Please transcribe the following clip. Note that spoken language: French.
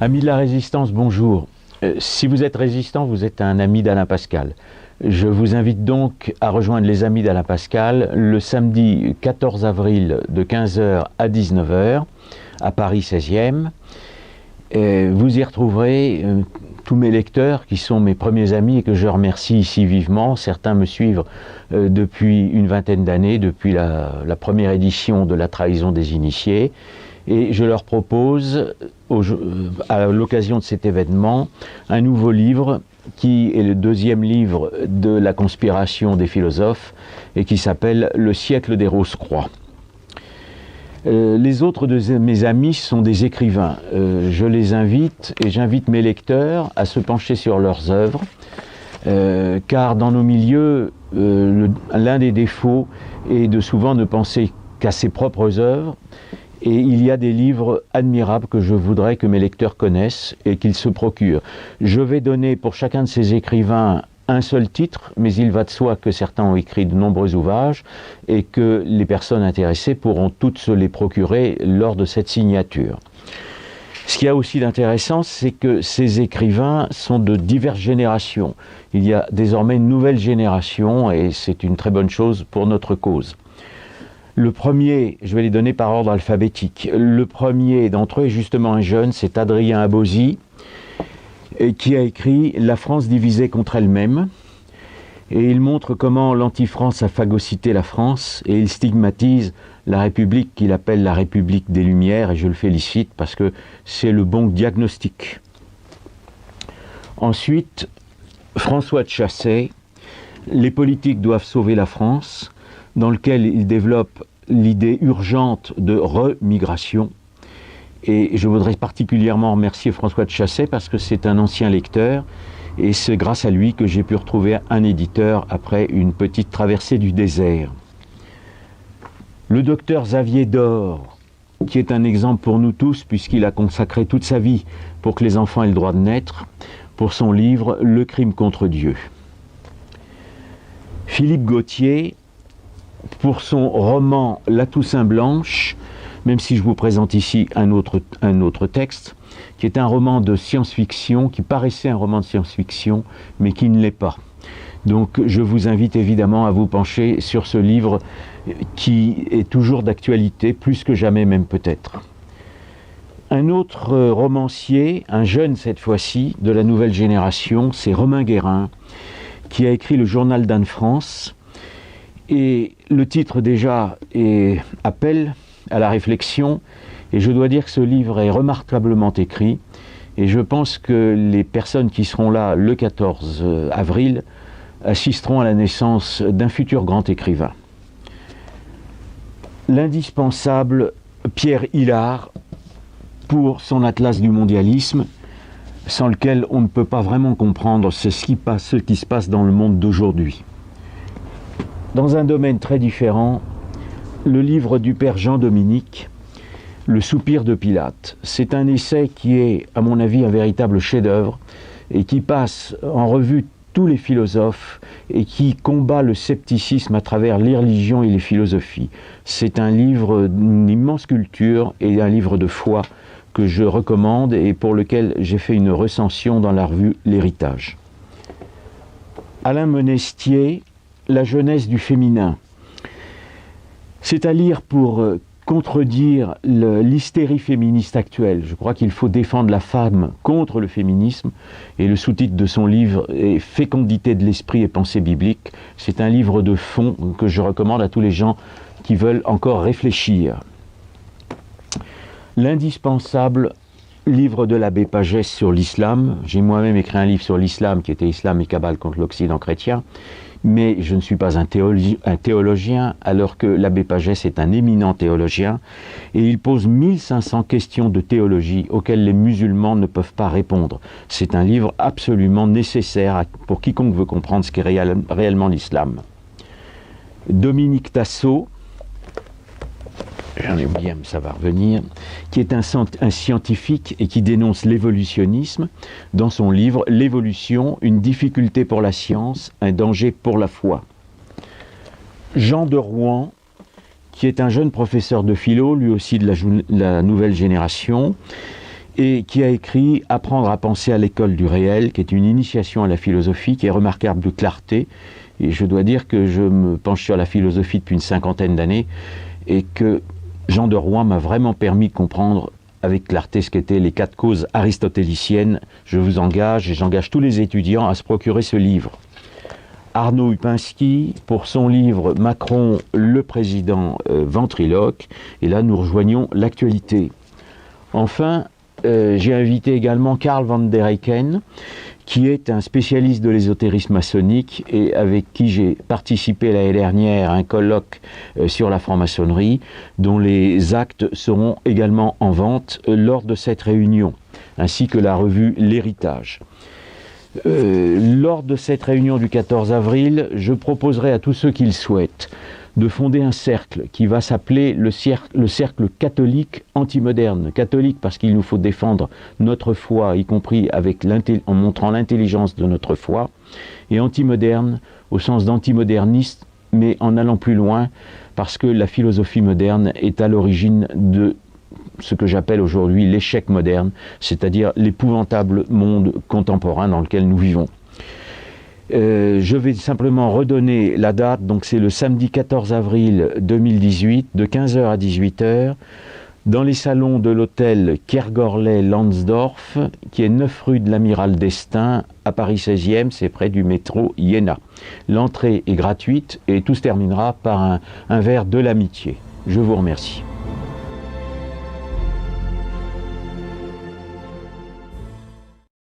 Amis de la Résistance, bonjour. Si vous êtes résistant, vous êtes un ami d'Alain Pascal. Je vous invite donc à rejoindre les Amis d'Alain Pascal le samedi 14 avril de 15h à 19h à Paris 16e. Vous y retrouverez tous mes lecteurs qui sont mes premiers amis et que je remercie ici vivement. Certains me suivent depuis une vingtaine d'années, depuis la première édition de La Trahison des Initiés. Et je leur propose, à l'occasion de cet événement, un nouveau livre qui est le deuxième livre de la conspiration des philosophes et qui s'appelle « Le siècle des Rose-Croix ». Les autres de mes amis sont des écrivains. Je les invite et j'invite mes lecteurs à se pencher sur leurs œuvres, car dans nos milieux, l'un des défauts est de souvent ne penser qu'à ses propres œuvres. Et il y a des livres admirables que je voudrais que mes lecteurs connaissent et qu'ils se procurent. Je vais donner pour chacun de ces écrivains un seul titre, mais il va de soi que certains ont écrit de nombreux ouvrages et que les personnes intéressées pourront toutes se les procurer lors de cette signature. Ce qu'il y a aussi d'intéressant, c'est que ces écrivains sont de diverses générations. Il y a désormais une nouvelle génération et c'est une très bonne chose pour notre cause. Le premier, je vais les donner par ordre alphabétique. Le premier d'entre eux est justement un jeune, c'est Adrien Abosi, qui a écrit « La France divisée contre elle-même ». Et il montre comment l'anti-France a phagocyté la France et il stigmatise la République qu'il appelle la République des Lumières, et je le félicite parce que c'est le bon diagnostic. Ensuite, François de Chassey, « Les politiques doivent sauver la France », dans lequel il développe l'idée urgente de remigration. Et je voudrais particulièrement remercier François de Chassey parce que c'est un ancien lecteur et c'est grâce à lui que j'ai pu retrouver un éditeur après une petite traversée du désert. Le docteur Xavier Dor, qui est un exemple pour nous tous puisqu'il a consacré toute sa vie pour que les enfants aient le droit de naître, pour son livre « Le crime contre Dieu ». Philippe Gautier, pour son roman « La Toussaint Blanche », même si je vous présente ici un autre texte, qui est un roman de science-fiction, qui paraissait un roman de science-fiction, mais qui ne l'est pas. Donc je vous invite évidemment à vous pencher sur ce livre qui est toujours d'actualité, plus que jamais même peut-être. Un autre romancier, un jeune cette fois-ci, de la nouvelle génération, c'est Romain Guérin, qui a écrit le Journal d'Anne-France. Et le titre déjà est « Appel à la réflexion » et je dois dire que ce livre est remarquablement écrit et je pense que les personnes qui seront là le 14 avril assisteront à la naissance d'un futur grand écrivain. L'indispensable Pierre Hillard pour son Atlas du mondialisme, sans lequel on ne peut pas vraiment comprendre ce qui se passe dans le monde d'aujourd'hui. Dans un domaine très différent, le livre du père Jean-Dominique, Le soupir de Pilate. C'est un essai qui est, à mon avis, un véritable chef-d'œuvre et qui passe en revue tous les philosophes et qui combat le scepticisme à travers les religions et les philosophies. C'est un livre d'une immense culture et un livre de foi que je recommande et pour lequel j'ai fait une recension dans la revue L'Héritage. Alain Monestier, La jeunesse du féminin. C'est à lire pour contredire l'hystérie féministe actuelle. Je crois qu'il faut défendre la femme contre le féminisme et le sous-titre de son livre est « Fécondité de l'esprit et pensée biblique ». C'est un livre de fond que je recommande à tous les gens qui veulent encore réfléchir. L'indispensable livre de l'abbé Pagès sur l'islam. J'ai moi-même écrit un livre sur l'islam qui était « Islam et Kabbale contre l'Occident chrétien ». Mais je ne suis pas un théologien, alors que l'abbé Pagès est un éminent théologien, et il pose 1500 questions de théologie auxquelles les musulmans ne peuvent pas répondre. C'est un livre absolument nécessaire pour quiconque veut comprendre ce qu'est réellement l'islam. Dominique Tassot, j'en ai oublié, mais ça va revenir, qui est un scientifique et qui dénonce l'évolutionnisme dans son livre « L'évolution, une difficulté pour la science, un danger pour la foi ». Jean de Rouen, qui est un jeune professeur de philo, lui aussi de la nouvelle génération, et qui a écrit « Apprendre à penser à l'école du réel », qui est une initiation à la philosophie, qui est remarquable de clarté. Et je dois dire que je me penche sur la philosophie depuis une 50aine d'années, et que Jean de Rouen m'a vraiment permis de comprendre avec clarté ce qu'étaient les 4 causes aristotéliciennes. Je vous engage, et j'engage tous les étudiants à se procurer ce livre. Arnaud Upinski, pour son livre « Macron, le président ventriloque », et là nous rejoignons l'actualité. Enfin, j'ai invité également Karl van der Eycken, qui est un spécialiste de l'ésotérisme maçonnique et avec qui j'ai participé l'année dernière à un colloque sur la franc-maçonnerie, dont les actes seront également en vente lors de cette réunion, ainsi que la revue L'Héritage. Lors de cette réunion du 14 avril, je proposerai à tous ceux qui le souhaitent de fonder un cercle qui va s'appeler le cercle catholique antimoderne. Catholique parce qu'il nous faut défendre notre foi, y compris en montrant l'intelligence de notre foi, et antimoderne au sens d'antimoderniste, mais en allant plus loin, parce que la philosophie moderne est à l'origine de ce que j'appelle aujourd'hui l'échec moderne, c'est-à-dire l'épouvantable monde contemporain dans lequel nous vivons. Je vais simplement redonner la date, donc c'est le samedi 14 avril 2018, de 15h à 18h, dans les salons de l'hôtel Kergorlet-Lansdorf, qui est 9 rue de l'Amiral d'Estaing, à Paris 16e, c'est près du métro Iéna. L'entrée est gratuite et tout se terminera par un verre de l'amitié. Je vous remercie.